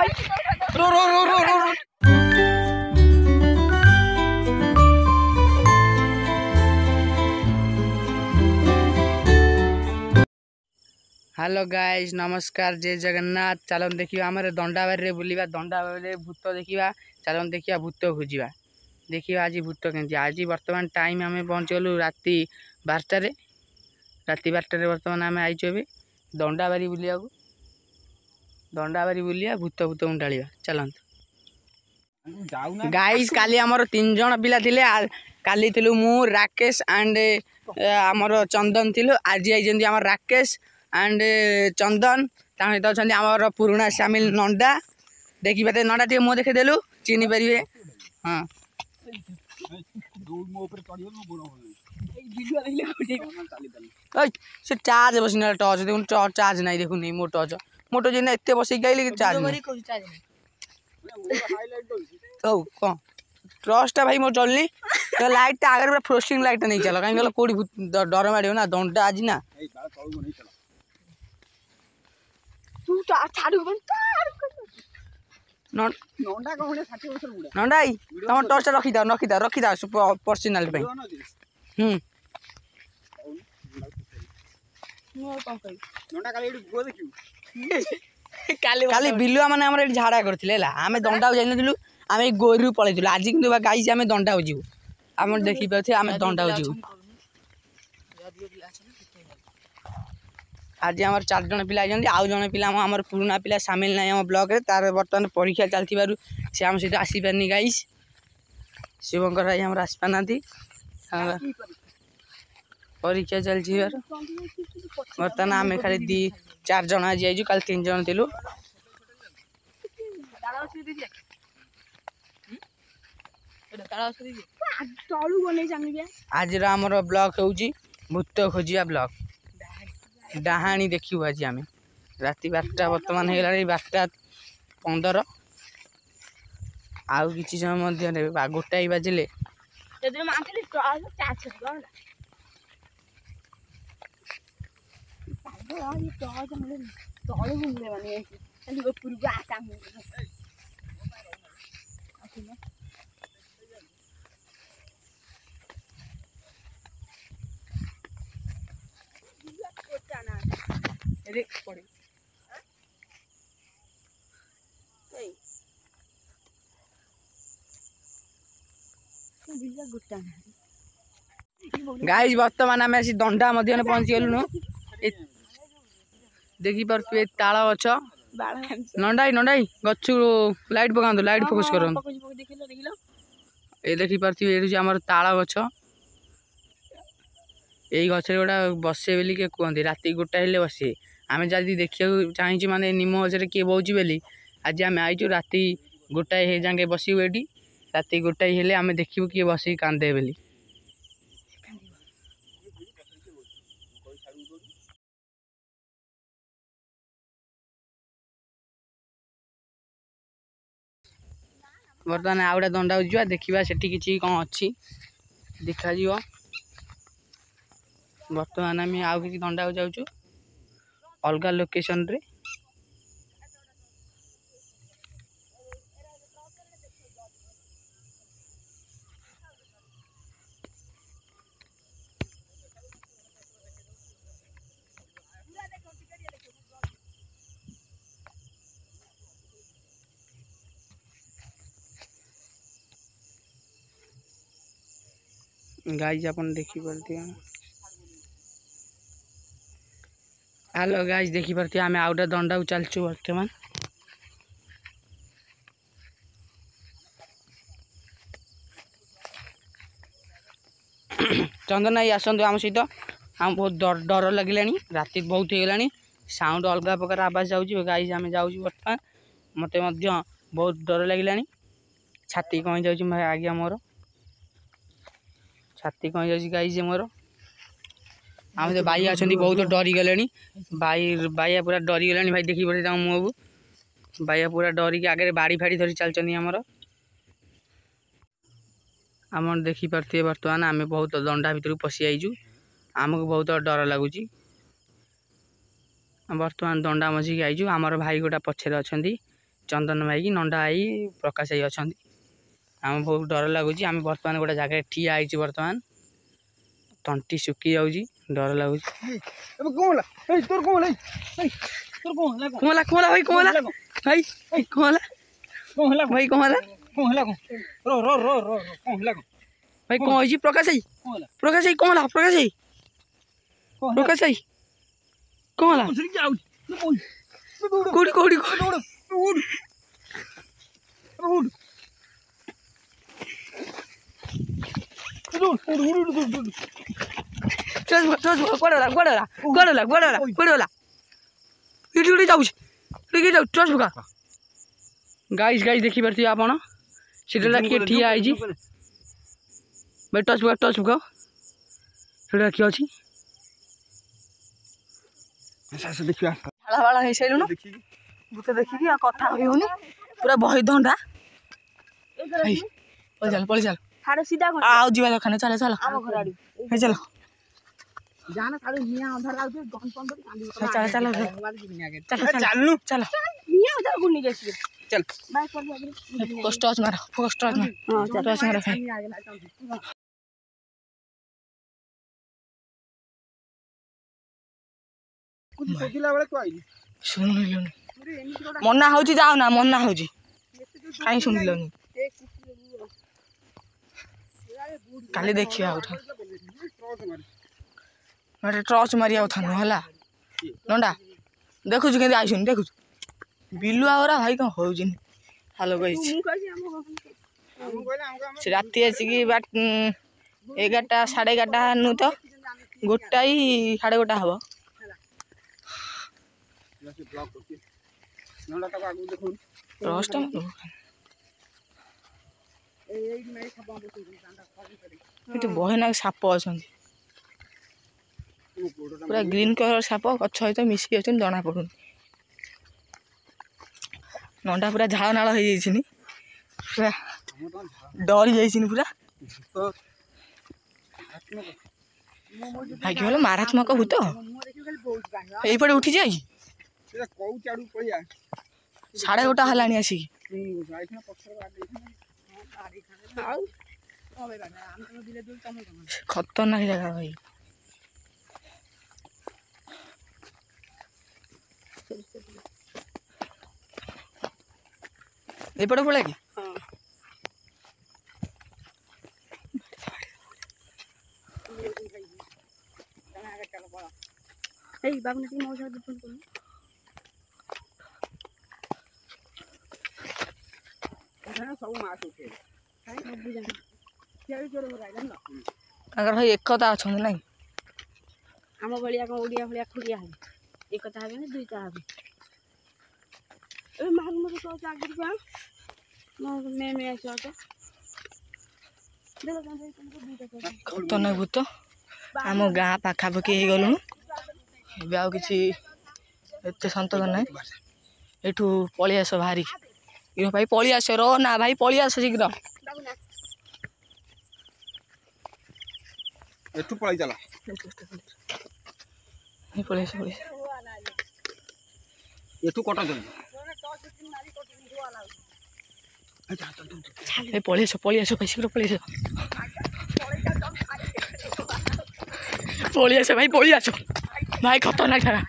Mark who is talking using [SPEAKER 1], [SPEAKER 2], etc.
[SPEAKER 1] रो रो रो रो रो hello guys नमस्कार जय जगन्नाथ। चलो देखिए आम दंडाबारी बुलवा दंडाबारी भूत देखा चलो देखिए भूत खोजा देखिए आज भूत के आज बर्तमान टाइम आम पहुँचगलु राति 12टार राति 12टार बर्तमान आम आईचु ए दंडाबारी बुलिया दंडाबारी बुलिया भूत भूत उंडाड़ा चलत गाइस काली आमर 3 जन पिला थिले काली थिलु मु राकेश एंड आमर चंदन थिलु आज आई आम राकेश एंड चंदन सहित अच्छा आमर पुराणा सामिल नंडा देखी पाते नंडा टे मुँह देखेदेलु चिन्ह पारे हाँ से चार्ज बस टच देखो चार्ज नहीं देखो नहीं मो टच मोटो जी एत बस गाइले चार्ज तो कौन ट्रस्टा भाई मोर चलनी तो लाइट आगे पूरा फ्रोस्टिंग लाइट नहीं चल कहीं कौटी डर मार ना दंडा आज ना नंडा तुम टर्च रखी था पर्सनाल काली बिलुआ मैंने आम झाड़ा करते आम दंडा जाइलु आम गोरू पलैलु आज कि गाई आम दंडा जीव आम देखिपे आम दंडा जीव आज आम 4 जन पिला आउ जन पिला आम पुराना पिला सामिल ना आम ब्लॉक रे तार बर्तमान परीक्षा चलती सी आम सहित आसी पारनी गाइस शिवंकर भाई आम आसी पाना परीक्षा चलती बर्तमान आम खाली 4 जन आज आई कल 3 जन थिलु आज आमर ब्लॉक हूँ भूत खोजिया ब्लॉक डाहाणी देखू आज आम राति 12टा बर्तमान हो गला 12:15 आउ कि समय गोटाई बाजिले गाइस बर्तमान आम आसी दंडा मध्य पहुंची गलु देखी पारे ताल गछ नंडाई नंडाई गच लाइट पका लाइट फोकस कर देखी पारे ये आम ताल गछ यही गचर गोटा बसे बोली किए कहते राति 1टा हेले बसे आम जब देखा चाहूँ माने निम गचर किए बोची बोली आज आम आईचु राति 1टाए जाके बसबू ये राति 1टाए हेले आम देखू किए बस कांदे बोली बर्तमान आउ गोटे दंडा जा देखा से कि कौन अच्छी देखा बर्तमान आम आउ कि दंडा जाऊँ अलग लोकेशन रे गाइज अपन देखी पारती हेलो गाइज देखी पारती आम आउ गोटे दंडा चलचु बर्तमान चंदन आई आसतु आम सहित आम बहुत डर लगे राति बहुत हो गला साउंड अलग प्रकार आवाज जाऊँगी गाइज आम जाऊँ बर्तमान मत बहुत डर लगे छाती कहीं जाऊँ आज्ञा मोर छाती कहीं जाऊँ गाइज मोर आम तो भाई अच्छा बहुत डरी गले बाइया पूरा डरी गला भाई देखी पड़े मुँह को बाइया पूरा डरिकी आगे बाड़ी फाड़ी धरी चलती आमर आम देखी पारे बर्तमान आम बहुत दंडा भितर पशि आईचु आमको बहुत डर लगुच बर्तमान दंडा मझी आईचु आमर भाई गोटा पछे अच्छा चंदन भाई नंदा भाई प्रकाश भाई अच्छा आम बहुत डर लगुच आम बर्तमान गोटे जगह ठिया होती बर्तमान तंटी सुखी जाऊँगी डर लगुच भाई कौन भाई कौन भाई कौन भाई कौन होई प्रकाश भाई प्रकाश भाई कौन प्रकाश भाई प्रकाश भाई कौन कोड़ी कोड़ी गाइस गाइस देखी पार्थिबे आपण सेटा किए ठिया आइजी भाई टच पकाओ सेटा किए अछि
[SPEAKER 2] देखिया
[SPEAKER 1] हाला वाला हे सैलुन भूत देखिकी आ कथा होई होनी पूरा बही धंडा पळ चल
[SPEAKER 3] हाड़े सीधा
[SPEAKER 1] आओ जीवा दखाने चल चल
[SPEAKER 3] आम घर आड़ी
[SPEAKER 1] हे चल
[SPEAKER 3] जाना साड़े मियां अंधार लाउते गन पन तो कांदी
[SPEAKER 1] चल चल चल चल
[SPEAKER 3] मियां उधर गुन्नी जैसी
[SPEAKER 1] चल
[SPEAKER 3] बाइक पर जा
[SPEAKER 1] फोकस टच मार हां टच मार
[SPEAKER 2] कुछ सोचिला बेले को आइली
[SPEAKER 1] सुनिलनी मना होची जाओ ना मना होची काई सुनिलनी काली देखिया उठा मरे टॉर्च मारिया उठा न हला नंडा देखु छु केंदी आइसुन देखु बिलुआ ओरा भाई कौन हो जिन हेलो गाइस से राती आसी की बाट 11टा 11:30 नु तो गोटाई 1:30 हबो
[SPEAKER 2] नंदा तक आगु देखुन
[SPEAKER 1] टॉर्च तो बहे ना साप अच्छा पूरा ग्रीन कलर साप गछ सहित मिसिकी अच्छे जना पड़ुन नंदा पूरा झाड़ नाल हो जाइए पूरा डरी जाइए पूरा भाई कहल मारात्मक भूत यहीपटे उठी जाए 1:30 हलानी आसिक खतरनाक जगह भाई एपटे पड़ा कि
[SPEAKER 3] बाबू ने मौसा फोन कर
[SPEAKER 2] सब मास उठे
[SPEAKER 1] अगर भाई एकता अच्छा नहीं
[SPEAKER 3] आम भाया कौन ओडिया भाया खुड़िया हे एकता हे ना दुईटा हे ए मार मत तो आगे का मैं आसो तो देखो दुईटा
[SPEAKER 1] खतरनाक भूत आम गाँ पाखापाखि हो गलु ए कि एत सतर्क ना एठू पलि आस बाहरी भाई पलि आस रो ना भाई पलि आस शीघ्र
[SPEAKER 2] एठू पळाई चला
[SPEAKER 1] पलि आस
[SPEAKER 2] एठू कटा चल
[SPEAKER 1] पलि आस भाई शीघ्र पलि आस भाई पलि आस भाई खतरनाक सारा